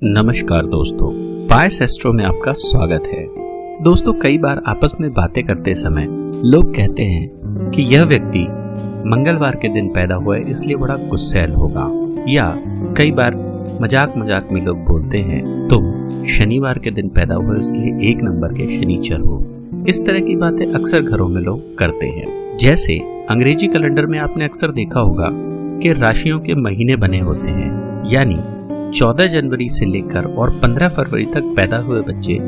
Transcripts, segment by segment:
नमस्कार दोस्तों, पायस एस्ट्रो में आपका स्वागत है। दोस्तों, कई बार आपस में बातें करते समय लोग कहते हैं कि यह व्यक्ति मंगलवार के दिन पैदा हुआ है इसलिए बड़ा गुस्सैल होगा, या कई बार मजाक मजाक में लोग बोलते हैं तुम शनिवार के दिन पैदा हुआ इसलिए 1 नंबर के शनीचर हो। इस तरह की बातें अक्सर घरों में लोग करते हैं। जैसे अंग्रेजी कैलेंडर में आपने अक्सर देखा होगा कि राशियों के महीने बने होते हैं, यानी 14 जनवरी से लेकर और 15 फरवरी तक पैदा हुए बच्चे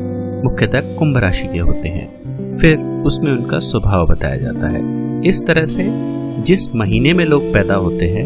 मुख्यतः कुंभ राशि के होते हैं। फिर उसमें उनका स्वभाव बताया जाता है। इस तरह से जिस महीने में लोग पैदा होते हैं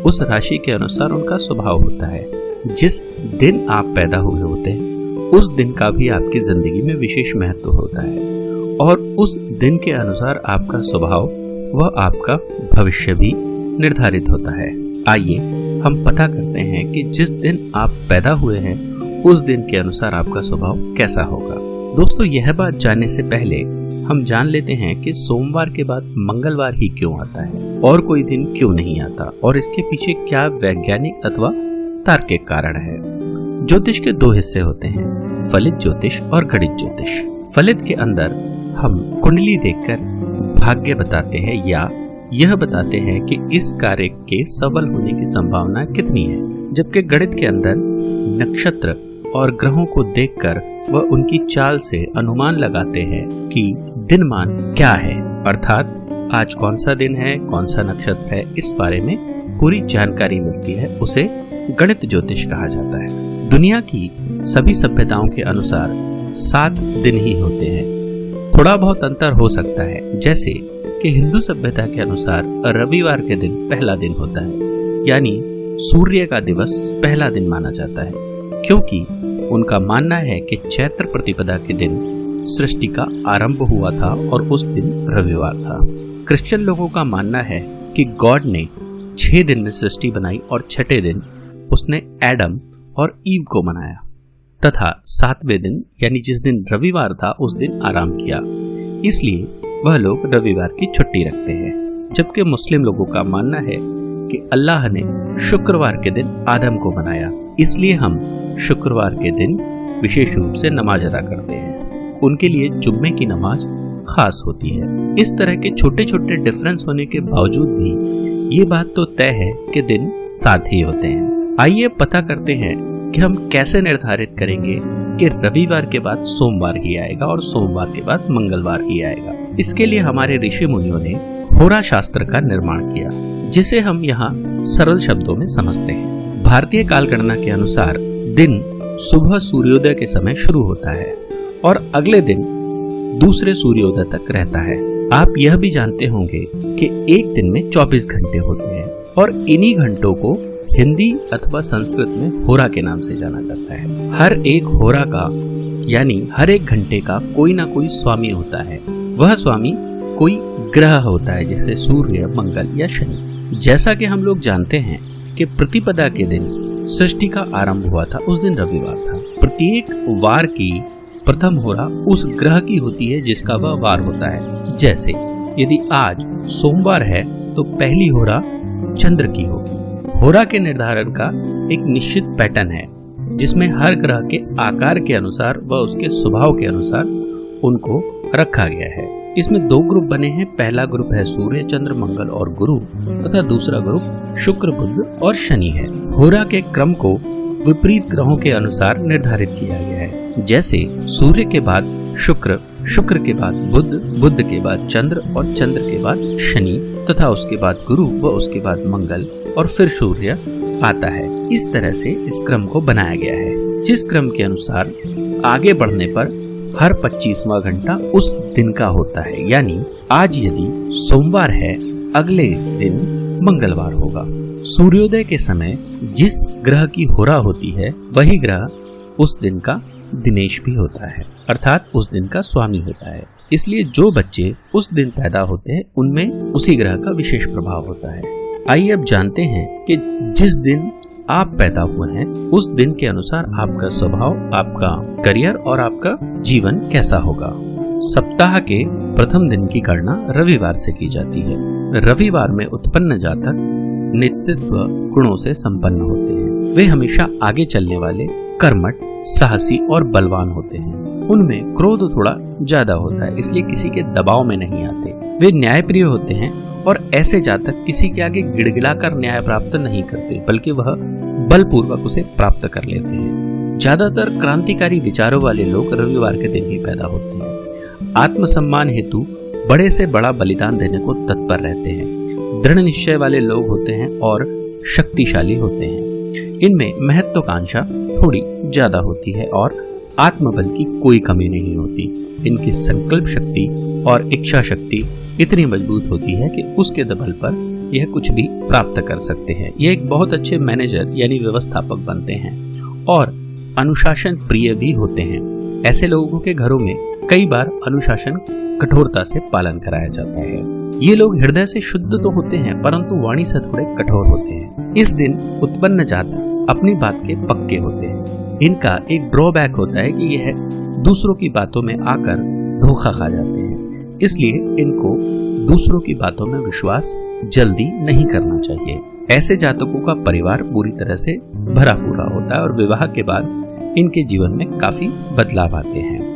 उस राशि के अनुसार उनका स्वभाव होता है। जिस दिन आप पैदा हुए होते हैं उस दिन का भी आपकी जिंदगी में विशेष महत्व होता है और उस दिन के अनुसार आपका स्वभाव व आपका भविष्य भी निर्धारित होता है। आइए हम पता करते हैं कि जिस दिन आप पैदा हुए हैं उस दिन के अनुसार आपका स्वभाव कैसा होगा। दोस्तों, यह बात जानने से पहले हम जान लेते हैं कि सोमवार के बाद मंगलवार ही क्यों आता है और कोई दिन क्यों नहीं आता और इसके पीछे क्या वैज्ञानिक अथवा तार्किक कारण है। ज्योतिष के 2 हिस्से होते हैं, फलित ज्योतिष और गणित ज्योतिष। फलित के अंदर हम कुंडली देखकर भाग्य बताते हैं या यह बताते हैं कि इस कार्य के सफल होने की संभावना कितनी है, जबकि गणित के अंदर नक्षत्र और ग्रहों को देखकर वह उनकी चाल से अनुमान लगाते हैं कि दिनमान क्या है, अर्थात आज कौन सा दिन है, कौन सा नक्षत्र है, इस बारे में पूरी जानकारी मिलती है। उसे गणित ज्योतिष कहा जाता है। दुनिया की सभी सभ्यताओं के अनुसार 7 दिन ही होते हैं। थोड़ा बहुत अंतर हो सकता है, जैसे कि हिंदू सभ्यता के अनुसार रविवार के दिन पहला दिन होता है, यानी सूर्य का दिवस पहला दिन माना जाता है, क्योंकि उनका मानना है कि चैत्र प्रतिपदा के दिन सृष्टि का आरंभ हुआ था और उस दिन रविवार था। क्रिश्चियन लोगों का मानना है कि गॉड ने 6 दिन में सृष्टि बनाई और 6ठे दिन उसने एडम और ईव को बनाया तथा 7वें दिन यानी जिस दिन रविवार था उस दिन आराम किया, इसलिए वह लोग रविवार की छुट्टी रखते हैं। जबकि मुस्लिम लोगों का मानना है कि अल्लाह ने शुक्रवार के दिन आदम को बनाया, इसलिए हम शुक्रवार के दिन विशेष रूप से नमाज अदा करते हैं। उनके लिए जुम्मे की नमाज खास होती है। इस तरह के छोटे छोटे डिफरेंस होने के बावजूद भी ये बात तो तय है कि दिन 7 ही होते हैं। आइए पता करते हैं कि हम कैसे निर्धारित करेंगे कि रविवार के बाद सोमवार ही आएगा और सोमवार के बाद मंगलवार ही आएगा। इसके लिए हमारे ऋषि मुनियों ने होरा शास्त्र का निर्माण किया, जिसे हम यहाँ सरल शब्दों में समझते हैं। भारतीय कालगणना के अनुसार दिन सुबह सूर्योदय के समय शुरू होता है और अगले दिन दूसरे सूर्योदय तक रहता है। आप यह भी जानते होंगे कि एक दिन में 24 घंटे होते हैं और इन्हीं घंटों को हिंदी अथवा संस्कृत में होरा के नाम से जाना जाता है। हर एक होरा का यानी हर एक घंटे का कोई ना कोई स्वामी होता है। वह स्वामी कोई ग्रह होता है, जैसे सूर्य, मंगल या शनि। जैसा कि हम लोग जानते हैं कि प्रतिपदा के दिन सृष्टि का आरंभ हुआ था, उस दिन रविवार था। प्रत्येक वार की प्रथम होरा उस ग्रह की होती है जिसका वह वार होता है। जैसे यदि आज सोमवार है तो पहली होरा चंद्र की होगी। होरा के निर्धारण का एक निश्चित पैटर्न है जिसमें हर ग्रह के आकार के अनुसार व उसके स्वभाव के अनुसार उनको रखा गया है। इसमें 2 ग्रुप बने हैं। पहला ग्रुप है सूर्य, चंद्र, मंगल और गुरु तथा दूसरा ग्रुप शुक्र, बुध और शनि है। होरा के क्रम को विपरीत ग्रहों के अनुसार निर्धारित किया गया है। जैसे सूर्य के बाद शुक्र, शुक्र के बाद बुध, बुध के बाद चंद्र और चंद्र के बाद शनि तथा उसके बाद गुरु व उसके बाद मंगल और फिर सूर्य आता है। इस तरह से इस क्रम को बनाया गया है, जिस क्रम के अनुसार आगे बढ़ने पर हर 25वां घंटा उस दिन का होता है। यानी आज यदि सोमवार है, अगले दिन मंगलवार होगा। सूर्योदय के समय जिस ग्रह की होरा होती है वही ग्रह उस दिन का दिनेश भी होता है, अर्थात उस दिन का स्वामी होता है। इसलिए जो बच्चे उस दिन पैदा होते हैं उनमें उसी ग्रह का विशेष प्रभाव होता है। आइए अब जानते हैं कि जिस दिन आप पैदा हुए हैं उस दिन के अनुसार आपका स्वभाव, आपका करियर और आपका जीवन कैसा होगा। सप्ताह के प्रथम दिन की गणना रविवार से की जाती है। रविवार में उत्पन्न जातक नेतृत्व गुणों से संपन्न होते हैं। वे हमेशा आगे चलने वाले, कर्मठ, साहसी और बलवान होते हैं। उनमें क्रोध थोड़ा ज्यादा होता है, इसलिए किसी के दबाव में नहीं आते। वे न्यायप्रिय होते हैं और ऐसे जातक किसी के आगे गिड़गिड़ाकर न्याय प्राप्त नहीं करते, बल्कि वह बलपूर्वक उसे प्राप्त कर लेते हैं। ज्यादातर क्रांतिकारी विचारों वाले लोग रविवार के दिन ही पैदा होते हैं। आत्मसम्मान हेतु बड़े से बड़ा बलिदान देने को तत्पर रहते हैं। दृढ़ निश्चय वाले लोग होते हैं और शक्तिशाली होते हैं। इनमें महत्वाकांक्षा थोड़ी ज्यादा होती है और आत्मबल की कोई कमी नहीं होती। इनकी संकल्प शक्ति और इच्छा शक्ति इतनी मजबूत होती है कि उसके बल पर यह कुछ भी प्राप्त कर सकते हैं। ये एक बहुत अच्छे मैनेजर यानी व्यवस्थापक बनते हैं और अनुशासन प्रिय भी होते हैं। ऐसे लोगों के घरों में कई बार अनुशासन कठोरता से पालन कराया जाता है। ये लोग हृदय से शुद्ध तो होते हैं, परंतु वाणी से थोड़े कठोर होते हैं। इस दिन उत्पन्न जातक अपनी बात के पक्के होते हैं। इनका एक ड्रॉबैक होता है कि यह दूसरों की बातों में आकर धोखा खा जाते हैं, इसलिए इनको दूसरों की बातों में विश्वास जल्दी नहीं करना चाहिए। ऐसे जातकों का परिवार पूरी तरह से भरा पूरा होता है और विवाह के बाद इनके जीवन में काफी बदलाव आते हैं।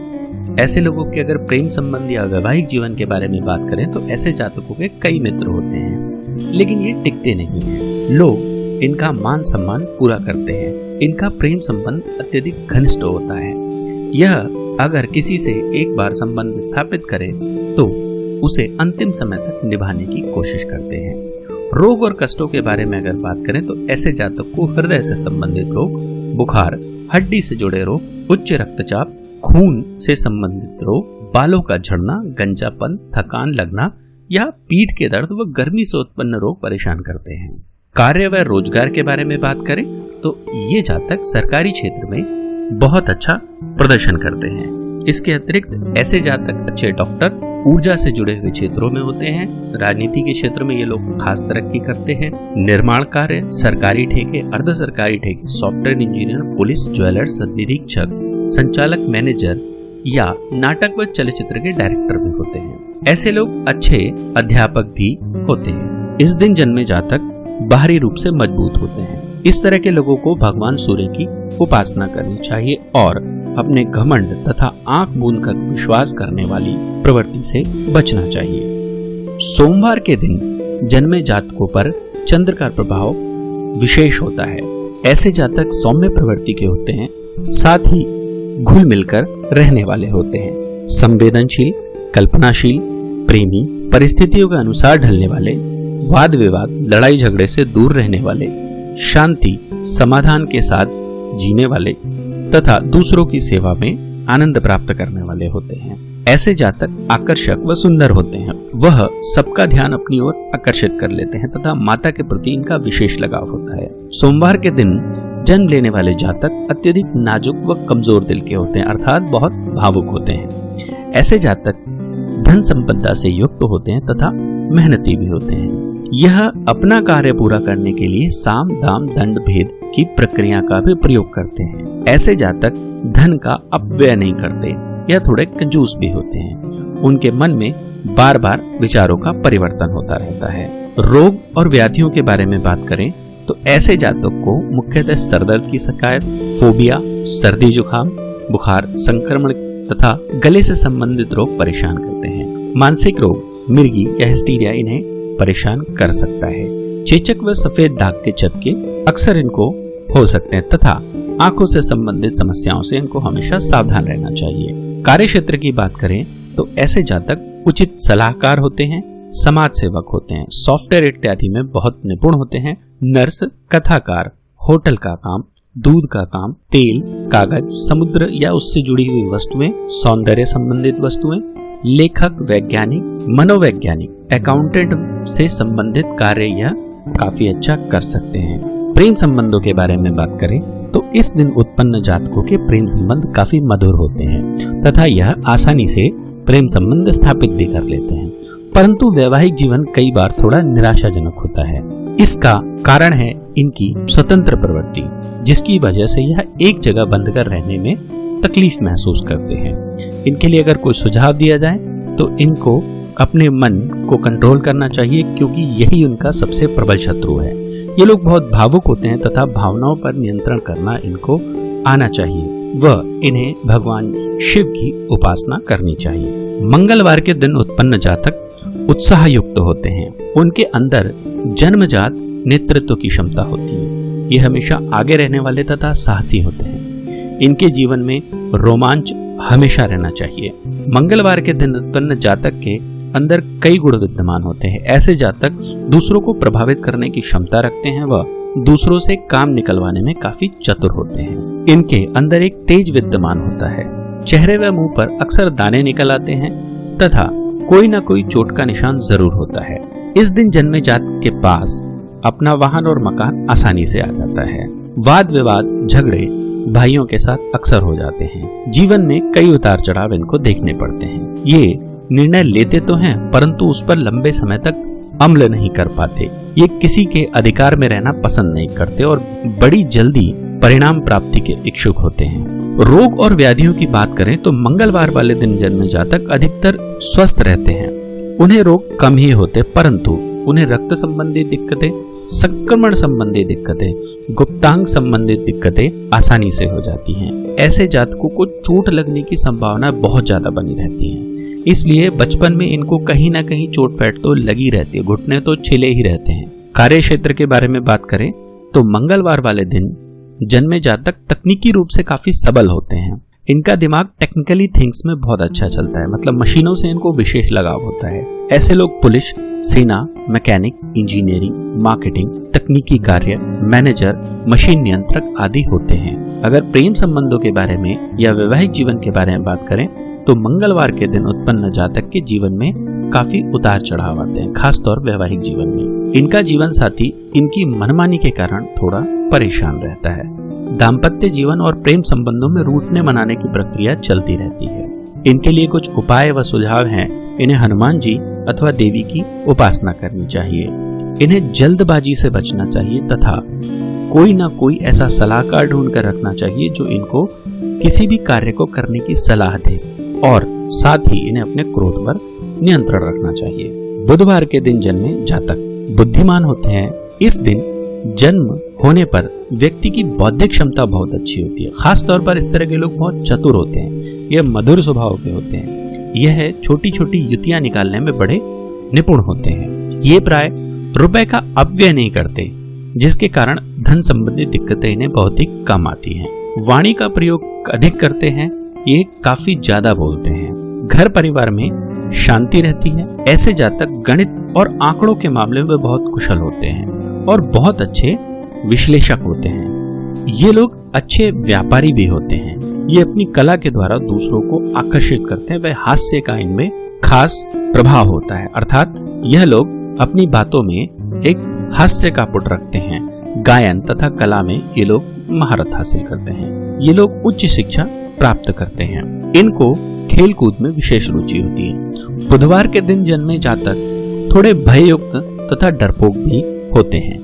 ऐसे लोगों के अगर प्रेम संबंध या वैवाहिक जीवन के बारे में बात करें तो ऐसे जातकों के कई मित्र होते हैं, लेकिन ये टिकते नहीं हैं। लोग इनका मान सम्मान पूरा करते हैं। इनका प्रेम संबंध अत्यधिक घनिष्ठ होता है। यह अगर किसी से एक बार संबंध स्थापित करे तो उसे अंतिम समय तक निभाने की कोशिश करते हैं। रोग और कष्टों के बारे में अगर बात करें तो ऐसे जातक को हृदय से संबंधित रोग, बुखार, हड्डी से जुड़े रोग, उच्च रक्तचाप, खून से संबंधित रोग, बालों का झड़ना, गंजापन, थकान लगना या पीठ के दर्द व गर्मी से उत्पन्न रोग परेशान करते हैं। कार्य व रोजगार के बारे में बात करें तो ये जातक सरकारी क्षेत्र में बहुत अच्छा प्रदर्शन करते हैं। इसके अतिरिक्त ऐसे जातक अच्छे डॉक्टर, ऊर्जा से जुड़े हुए क्षेत्रों में होते हैं। राजनीति के क्षेत्र में ये लोग खास तरक्की करते हैं। निर्माण कार्य, सरकारी ठेके, अर्ध सरकारी ठेके, सॉफ्टवेयर इंजीनियर, पुलिस, ज्वेलर्स, निरीक्षक, संचालक, मैनेजर या नाटक व चलचित्र के डायरेक्टर भी होते हैं। ऐसे लोग अच्छे अध्यापक भी होते हैं। इस दिन जन्मे जातक बाहरी रूप से मजबूत होते हैं। इस तरह के लोगों को भगवान सूर्य की उपासना करनी चाहिए और अपने घमंड तथा आंख मूंद कर विश्वास करने वाली प्रवृत्ति से बचना चाहिए। सोमवार के दिन जन्मे जातकों पर चंद्र का प्रभाव विशेष होता है। ऐसे जातक सौम्य प्रवृत्ति के होते हैं, साथ ही घुल मिलकर रहने वाले होते हैं। संवेदनशील, कल्पनाशील, प्रेमी, परिस्थितियों के अनुसार ढलने वाले, वाद विवाद, लड़ाई झगड़े से दूर रहने वाले, शांति, समाधान के साथ जीने वाले तथा दूसरों की सेवा में आनंद प्राप्त करने वाले होते हैं। ऐसे जातक आकर्षक व सुंदर होते हैं। वह सबका ध्यान अपनी ओर आकर्षित कर लेते हैं तथा माता के प्रति इनका विशेष लगाव होता है। सोमवार के दिन जन्म लेने वाले जातक अत्यधिक नाजुक व कमजोर दिल के होते हैं, अर्थात बहुत भावुक होते हैं। ऐसे जातक धन संपदा से युक्त होते हैं तथा मेहनती भी होते हैं। यह अपना कार्य पूरा करने के लिए साम, दाम, दंड भेद की प्रक्रिया का भी प्रयोग करते हैं। ऐसे जातक धन का अपव्यय नहीं करते या थोड़े कंजूस भी होते हैं। उनके मन में बार बार विचारों का परिवर्तन होता रहता है। रोग और व्याधियों के बारे में बात करें तो ऐसे जातक को मुख्यतः सरदर्द की शिकायत, फोबिया, सर्दी जुकाम, बुखार, संक्रमण तथा गले से संबंधित रोग परेशान करते हैं। मानसिक रोग, मिर्गी या हिस्टीरिया इन्हें परेशान कर सकता है। चेचक व सफेद दाग के चटके अक्सर इनको हो सकते हैं तथा आंखों से संबंधित समस्याओं से इनको हमेशा सावधान रहना चाहिए। कार्य क्षेत्र की बात करें तो ऐसे जातक उचित सलाहकार होते हैं, समाज सेवक होते हैं, सॉफ्टवेयर इत्यादि में बहुत निपुण होते हैं। नर्स, कथाकार, होटल का काम, दूध का काम, तेल, कागज, समुद्र या उससे जुड़ी हुई वस्तुएं, सौंदर्य संबंधित वस्तुएं, लेखक, वैज्ञानिक, मनोवैज्ञानिक, अकाउंटेंट से संबंधित कार्य यह काफी अच्छा कर सकते हैं। प्रेम संबंधों के बारे में बात करें तो इस दिन उत्पन्न जातकों के प्रेम संबंध काफी मधुर होते हैं तथा यह आसानी से प्रेम संबंध स्थापित भी कर लेते हैं, परंतु वैवाहिक जीवन कई बार थोड़ा निराशाजनक होता है। इसका कारण है इनकी स्वतंत्र प्रवृत्ति, जिसकी वजह से यह एक जगह बंद कर रहने में तकलीफ महसूस करते हैं। इनके लिए अगर कोई सुझाव दिया जाए तो इनको अपने मन को कंट्रोल करना चाहिए, क्योंकि यही उनका सबसे प्रबल शत्रु है। ये लोग बहुत भावुक होते हैं तथा भावनाओं पर नियंत्रण करना इनको आना चाहिए व इन्हें भगवान शिव की उपासना करनी चाहिए। मंगलवार के दिन उत्पन्न जातक उत्साह युक्त होते हैं। उनके अंदर जन्मजात नेतृत्व की क्षमता होती है। ये हमेशा आगे रहने वाले तथा साहसी होते हैं। इनके जीवन में रोमांच हमेशा रहना चाहिए। मंगलवार के दिन उत्पन्न जातक के अंदर कई गुण विद्यमान होते हैं। ऐसे जातक दूसरों को प्रभावित करने की क्षमता रखते हैं व दूसरों से काम निकलवाने में काफी चतुर होते हैं। इनके अंदर एक तेज विद्यमान होता है। चेहरे व मुंह पर अक्सर दाने निकल आते हैं तथा कोई ना कोई चोट का निशान जरूर होता है। इस दिन जन्मे जातक के पास अपना वाहन और मकान आसानी से आ जाता है। वाद विवाद झगड़े भाइयों के साथ अक्सर हो जाते हैं। जीवन में कई उतार चढ़ाव इनको देखने पड़ते हैं। ये निर्णय लेते तो हैं परंतु उस पर लंबे समय तक अमल नहीं कर पाते। ये किसी के अधिकार में रहना पसंद नहीं करते और बड़ी जल्दी परिणाम प्राप्ति के इच्छुक होते हैं। रोग और व्याधियों की बात करें तो मंगलवार वाले दिन जन्मे जातक अधिकतर स्वस्थ रहते हैं। उन्हें रोग कम ही होते परंतु उन्हें रक्त संबंधी दिक्कतें, संक्रमण संबंधी दिक्कतें, गुप्तांग संबंधित दिक्कतें आसानी से हो जाती हैं। ऐसे जातकों को चोट लगने की संभावना बहुत ज्यादा बनी रहती है। इसलिए बचपन में इनको कहीं ना कहीं चोट फैट तो लगी रहती है, घुटने तो छिले ही रहते हैं। कार्य क्षेत्र के बारे में बात करें तो मंगलवार वाले दिन जन्मे जातक तकनीकी रूप से काफी सबल होते हैं। इनका दिमाग टेक्निकली थिंग्स में बहुत अच्छा चलता है, मतलब मशीनों से इनको विशेष लगाव होता है। ऐसे लोग पुलिस, सेना, मैकेनिक, इंजीनियरिंग, मार्केटिंग, तकनीकी कार्य, मैनेजर, मशीन नियंत्रक आदि होते हैं। अगर प्रेम संबंधों के बारे में या वैवाहिक जीवन के बारे में बात करें तो मंगलवार के दिन उत्पन्न जातक के जीवन में काफी उतार चढ़ाव आते हैं, खासतौर वैवाहिक जीवन में। इनका जीवन साथी इनकी मनमानी के कारण थोड़ा परेशान रहता है। दाम्पत्य जीवन और प्रेम संबंधों में रूठने मनाने की प्रक्रिया चलती रहती है। इनके लिए कुछ उपाय व सुझाव हैं। इन्हें हनुमान जी अथवा देवी की उपासना करनी चाहिए। इन्हें जल्दबाजी से बचना चाहिए तथा कोई ना कोई ऐसा सलाहकार ढूंढ कर रखना चाहिए जो इनको किसी भी कार्य को करने की सलाह दे और साथ ही इन्हें अपने क्रोध पर नियंत्रण रखना चाहिए। बुधवार के दिन जन्मे जातक बुद्धिमान होते हैं। इस दिन जन्म होने पर व्यक्ति की बौद्धिक क्षमता बहुत अच्छी होती है। खास तौर पर इस तरह के लोग बहुत चतुर होते हैं। यह मधुर स्वभाव के होते हैं। यह छोटी छोटी युतियां निकालने में बड़े निपुण होते हैं। ये प्राय रुपए का अपव्यय नहीं करते, जिसके कारण धन संबंधी दिक्कतें इन्हें बहुत ही कम आती हैं। वाणी का प्रयोग अधिक करते हैं। ये काफी ज्यादा बोलते हैं। घर परिवार में शांति रहती है। ऐसे जातक गणित और आंकड़ों के मामले में बहुत कुशल होते हैं और बहुत अच्छे विश्लेषक होते हैं। ये लोग अच्छे व्यापारी भी होते हैं। ये अपनी कला के द्वारा दूसरों को आकर्षित करते हैं। वह हास्य का इनमें खास प्रभाव होता है, अर्थात यह लोग अपनी बातों में एक हास्य का पुट रखते हैं। गायन तथा कला में ये लोग महारत हासिल करते हैं। ये लोग उच्च शिक्षा प्राप्त करते हैं। इनको खेल कूद में विशेष रुचि होती है। बुधवार के दिन जन्मे जातक थोड़े भययुक्त तथा डरपोक भी होते हैं।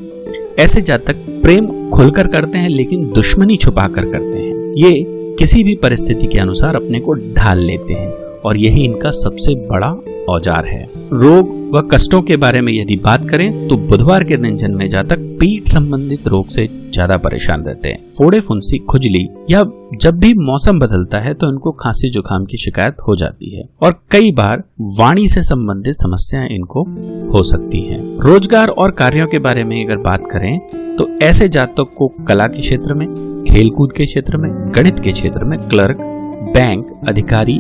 ऐसे जातक प्रेम खुलकर करते हैं लेकिन दुश्मनी छुपाकर करते हैं। ये किसी भी परिस्थिति के अनुसार अपने को ढाल लेते हैं और यही इनका सबसे बड़ा औजार है। रोग व कष्टों के बारे में यदि बात करें तो बुधवार के दिन जन्मे जातक पीठ संबंधित रोग से ज्यादा परेशान रहते हैं। फोड़े, फुंसी, खुजली या जब भी मौसम बदलता है तो इनको खांसी जुकाम की शिकायत हो जाती है और कई बार वाणी से संबंधित समस्याएं इनको हो सकती हैं। रोजगार और कार्यों के बारे में अगर बात करें तो ऐसे जातक को कला के क्षेत्र में, खेलकूद के क्षेत्र में, गणित के क्षेत्र में, क्लर्क, बैंक अधिकारी,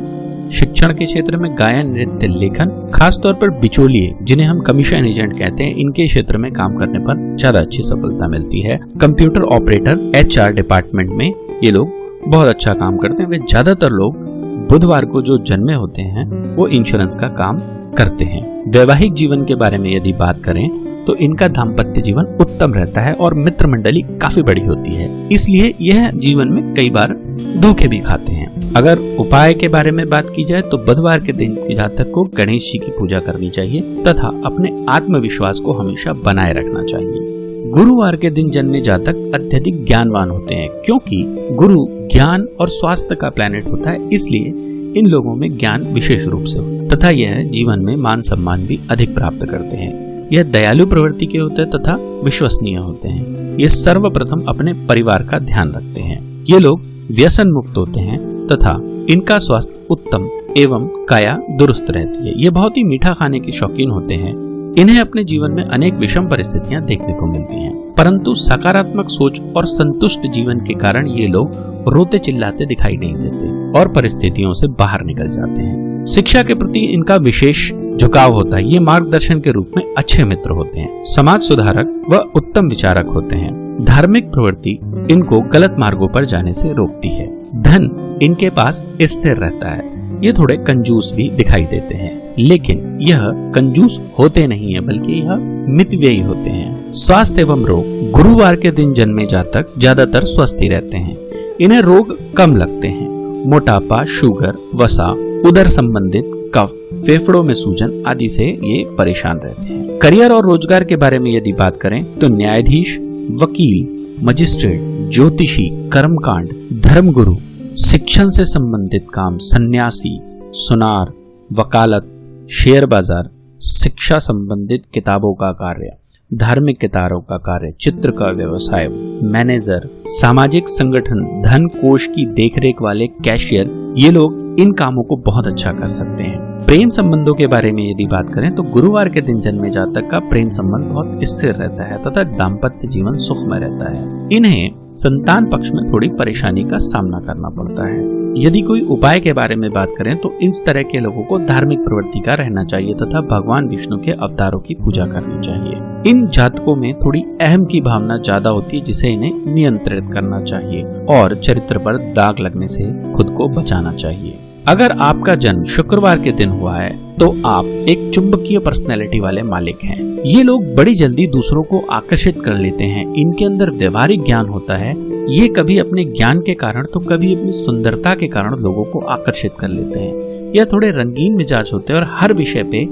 शिक्षण के क्षेत्र में, गायन, नृत्य, लेखन, खासतौर पर बिचौलिए जिन्हें हम कमीशन एजेंट कहते हैं, इनके क्षेत्र में काम करने पर ज्यादा अच्छी सफलता मिलती है। कंप्यूटर ऑपरेटर, HR डिपार्टमेंट में ये लोग बहुत अच्छा काम करते हैं। वे ज्यादातर लोग बुधवार को जो जन्मे होते हैं वो इंश्योरेंस का काम करते हैं। वैवाहिक जीवन के बारे में यदि बात करें तो इनका दाम्पत्य जीवन उत्तम रहता है और मित्र मंडली काफी बड़ी होती है, इसलिए यह जीवन में कई बार धोखे भी खाते हैं। अगर उपाय के बारे में बात की जाए तो बुधवार के दिन के जातक को गणेश जी की पूजा करनी चाहिए तथा अपने आत्मविश्वास को हमेशा बनाए रखना चाहिए। गुरुवार के दिन जन्मे जातक अत्यधिक ज्ञानवान होते हैं, क्योंकि गुरु ज्ञान और स्वास्थ्य का प्लैनेट होता है, इसलिए इन लोगों में ज्ञान विशेष रूप से होता है तथा यह जीवन में मान सम्मान भी अधिक प्राप्त करते हैं। यह दयालु प्रवृत्ति के होते हैं तथा विश्वसनीय होते हैं। ये सर्वप्रथम अपने परिवार का ध्यान रखते हैं। ये लोग व्यसन मुक्त होते हैं तथा इनका स्वास्थ्य उत्तम एवं काया दुरुस्त रहती है। ये बहुत ही मीठा खाने के शौकीन होते हैं। इन्हें अपने जीवन में अनेक विषम परिस्थितियां देखने को मिलती हैं, परंतु सकारात्मक सोच और संतुष्ट जीवन के कारण ये लोग रोते चिल्लाते दिखाई नहीं देते और परिस्थितियों से बाहर निकल जाते हैं। शिक्षा के प्रति इनका विशेष झुकाव होता है। ये मार्गदर्शन के रूप में अच्छे मित्र होते हैं, समाज सुधारक व उत्तम विचारक होते हैं। धार्मिक प्रवृत्ति इनको गलत मार्गों पर जाने से रोकती है। धन इनके पास स्थिर रहता है। ये थोड़े कंजूस भी दिखाई देते हैं, लेकिन यह कंजूस होते नहीं है, बल्कि यह मितव्ययी होते हैं। स्वास्थ्य एवं रोग, गुरुवार के दिन जन्मे जातक ज्यादातर स्वस्थ ही रहते हैं। इन्हें रोग कम लगते हैं। मोटापा, शुगर, वसा, उदर संबंधित कफ, फेफड़ों में सूजन आदि से ये परेशान रहते हैं। करियर और रोजगार के बारे में यदि बात करें तो न्यायाधीश, वकील, मजिस्ट्रेट, ज्योतिषी, कर्मकांड, धर्मगुरु, शिक्षण से संबंधित काम, सन्यासी, सुनार, वकालत, शेयर बाजार, शिक्षा संबंधित किताबों का कार्य, धार्मिक किताबों का कार्य, चित्र का व्यवसाय, मैनेजर, सामाजिक संगठन, धन कोष की देखरेख वाले कैशियर, ये लोग इन कामों को बहुत अच्छा कर सकते हैं। प्रेम संबंधों के बारे में यदि बात करें तो गुरुवार के दिन जन्मे जातक का प्रेम संबंध बहुत स्थिर रहता है तथा दाम्पत्य जीवन सुखमय रहता है। इन्हें संतान पक्ष में थोड़ी परेशानी का सामना करना पड़ता है। यदि कोई उपाय के बारे में बात करें तो इस तरह के लोगों को धार्मिक प्रवृत्ति का रहना चाहिए तथा भगवान विष्णु के अवतारों की पूजा करनी चाहिए। इन जातकों में थोड़ी अहम की भावना ज्यादा होती है, जिसे इन्हें नियंत्रित करना चाहिए और चरित्र पर दाग लगने से खुद को बचाना चाहिए। अगर आपका जन्म शुक्रवार के दिन हुआ है तो आप एक चुंबकीय पर्सनैलिटी वाले मालिक हैं। ये लोग बड़ी जल्दी दूसरों को आकर्षित कर लेते हैं। इनके अंदर व्यवहारिक ज्ञान होता है। ये कभी अपने ज्ञान के कारण तो कभी अपनी सुंदरता के कारण लोगों को आकर्षित कर लेते हैं। यह थोड़े रंगीन मिजाज होते हैं और हर विषय पे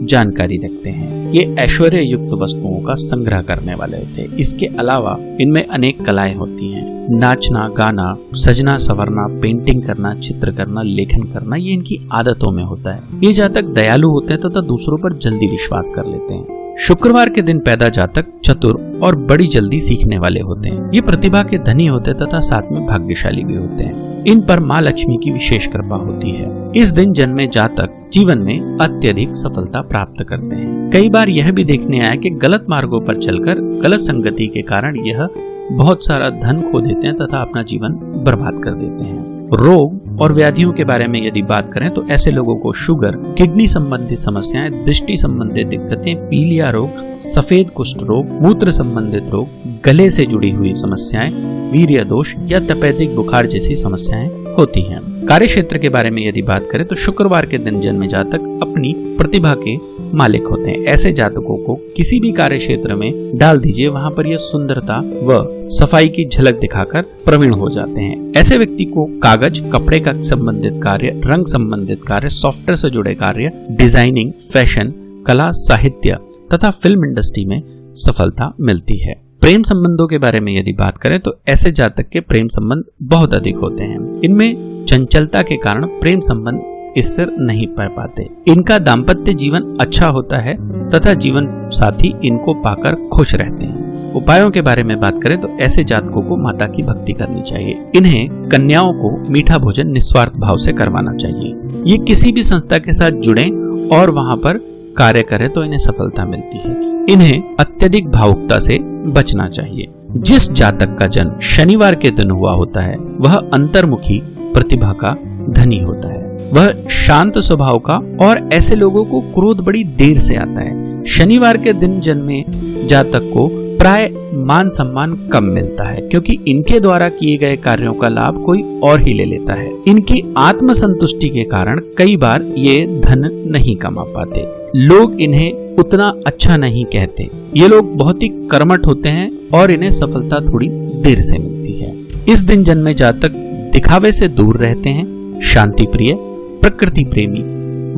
जानकारी रखते हैं। ये ऐश्वर्य युक्त वस्तुओं का संग्रह करने वाले होते हैं। इसके अलावा इनमें अनेक कलाएं होती हैं। नाचना, गाना, सजना संवरना, पेंटिंग करना, चित्र करना, लेखन करना, ये इनकी आदतों में होता है। ये जातक दयालु होते हैं तथा दूसरों पर जल्दी विश्वास कर लेते हैं। शुक्रवार के दिन पैदा जातक चतुर और बड़ी जल्दी सीखने वाले होते हैं। ये प्रतिभा के धनी होते तथा साथ में भाग्यशाली भी होते हैं। इन पर माँ लक्ष्मी की विशेष कृपा होती है। इस दिन जन्मे जातक जीवन में अत्यधिक सफलता प्राप्त करते हैं। कई बार यह भी देखने आया कि गलत मार्गों पर चलकर गलत संगति के कारण यह बहुत सारा धन खो देते हैं तथा अपना जीवन बर्बाद कर देते हैं। रोग और व्याधियों के बारे में यदि बात करें तो ऐसे लोगों को शुगर, किडनी संबंधित समस्याएं, दृष्टि संबंधित दिक्कतें, पीलिया रोग, सफेद कुष्ठ रोग, मूत्र संबंधित रोग, गले से जुड़ी हुई समस्याएं, वीर्य दोष या तपेदिक बुखार जैसी समस्याएं होती हैं। कार्य क्षेत्र के बारे में यदि बात करें तो शुक्रवार के दिन जन्मे जातक अपनी प्रतिभा के मालिक होते हैं। ऐसे जातकों को किसी भी कार्य क्षेत्र में डाल दीजिए, वहां पर यह सुंदरता व सफाई की झलक दिखाकर प्रवीण हो जाते हैं। ऐसे व्यक्ति को कागज, कपड़े का संबंधित कार्य, रंग संबंधित कार्य, सॉफ्टवेयर से जुड़े कार्य, डिजाइनिंग, फैशन, कला, साहित्य तथा फिल्म इंडस्ट्री में सफलता मिलती है। प्रेम संबंधों के बारे में यदि बात करें तो ऐसे जातक के प्रेम संबंध बहुत अधिक होते हैं। इनमें चंचलता के कारण प्रेम संबंध स्थिर नहीं पा पाते। इनका दाम्पत्य जीवन अच्छा होता है तथा जीवन साथी इनको पाकर खुश रहते हैं। उपायों के बारे में बात करें तो ऐसे जातकों को माता की भक्ति करनी चाहिए। इन्हें कन्याओं को मीठा भोजन निस्वार्थ भाव से करवाना चाहिए। ये किसी भी संस्था के साथ जुड़े और वहां पर कार्य करें तो इन्हें सफलता मिलती है। इन्हें अत्यधिक भावुकता से बचना चाहिए। जिस जातक का जन्म शनिवार के दिन हुआ होता है वह अंतर्मुखी प्रतिभा का धनी होता है। वह शांत स्वभाव का और ऐसे लोगों को क्रोध बड़ी देर से आता है। शनिवार के दिन जन्मे जातक को प्राय मान सम्मान कम मिलता है, क्योंकि इनके द्वारा किए गए कार्यों का लाभ कोई और ही ले लेता है। इनकी आत्मसंतुष्टि के कारण कई बार ये धन नहीं कमा पाते। लोग इन्हें उतना अच्छा नहीं कहते। ये लोग बहुत ही कर्मठ होते हैं और इन्हें सफलता थोड़ी देर से मिलती है। इस दिन जन्मे जातक दिखावे से दूर रहते हैं, शांति प्रिय, प्रकृति प्रेमी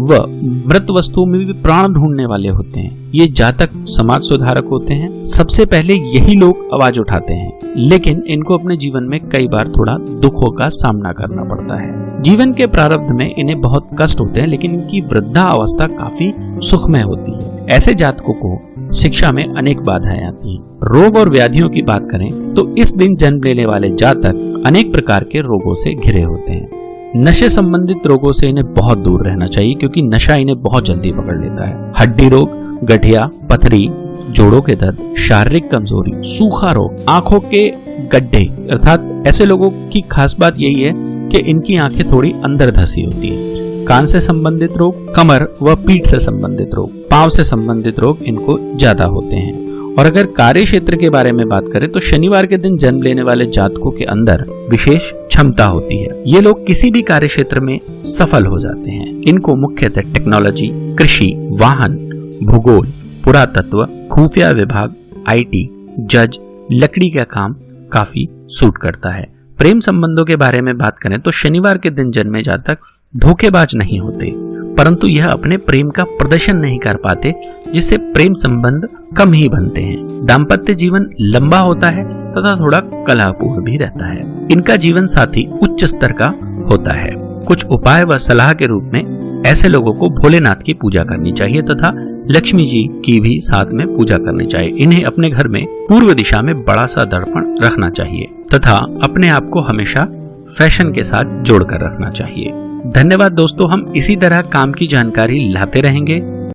व मृत वस्तुओं में भी प्राण ढूंढने वाले होते हैं। ये जातक समाज सुधारक होते हैं। सबसे पहले यही लोग आवाज उठाते हैं, लेकिन इनको अपने जीवन में कई बार थोड़ा दुखों का सामना करना पड़ता है। जीवन के प्रारब्ध में इन्हें बहुत कष्ट होते हैं, लेकिन इनकी वृद्धा अवस्था काफी सुखमय होती है। ऐसे जातकों को शिक्षा में अनेक बाधाएं आती हैं। रोग और व्याधियों की बात करें तो इस दिन जन्म लेने वाले जातक अनेक प्रकार के रोगों से घिरे होते हैं। नशे संबंधित रोगों से इन्हें बहुत दूर रहना चाहिए, क्योंकि नशा इन्हें बहुत जल्दी पकड़ लेता है। हड्डी रोग, गठिया, पथरी, जोड़ों के दर्द, शारीरिक कमजोरी, सूखा रोग, आंखों के गड्ढे, अर्थात ऐसे लोगों की खास बात यही है कि इनकी आंखें थोड़ी अंदर धसी होती है। कान से संबंधित रोग, कमर व पीठ से संबंधित रोग, पांव से संबंधित रोग इनको ज्यादा होते हैं। और अगर कार्य क्षेत्र के बारे में बात करें तो शनिवार के दिन जन्म लेने वाले जातकों के अंदर विशेष क्षमता होती है। ये लोग किसी भी कार्य क्षेत्र में सफल हो जाते हैं। इनको मुख्यतः टेक्नोलॉजी, कृषि, वाहन, भूगोल, पुरातत्व, खुफिया विभाग, IT, जज, लकड़ी का काम काफी सूट करता है। प्रेम संबंधों के बारे में बात करें तो शनिवार के दिन जन्मे जातक धोखेबाज नहीं होते, परंतु यह अपने प्रेम का प्रदर्शन नहीं कर पाते, जिससे प्रेम संबंध कम ही बनते हैं। दाम्पत्य जीवन लंबा होता है तथा थोड़ा कलहपूर्ण भी रहता है। इनका जीवन साथी उच्च स्तर का होता है। कुछ उपाय व सलाह के रूप में ऐसे लोगों को भोलेनाथ की पूजा करनी चाहिए तथा लक्ष्मी जी की भी साथ में पूजा करनी चाहिए। इन्हें अपने घर में पूर्व दिशा में बड़ा सा दर्पण रखना चाहिए तथा अपने आप को हमेशा फैशन के साथ जोड़कर रखना चाहिए। धन्यवाद दोस्तों, हम इसी तरह काम की जानकारी लाते रहेंगे।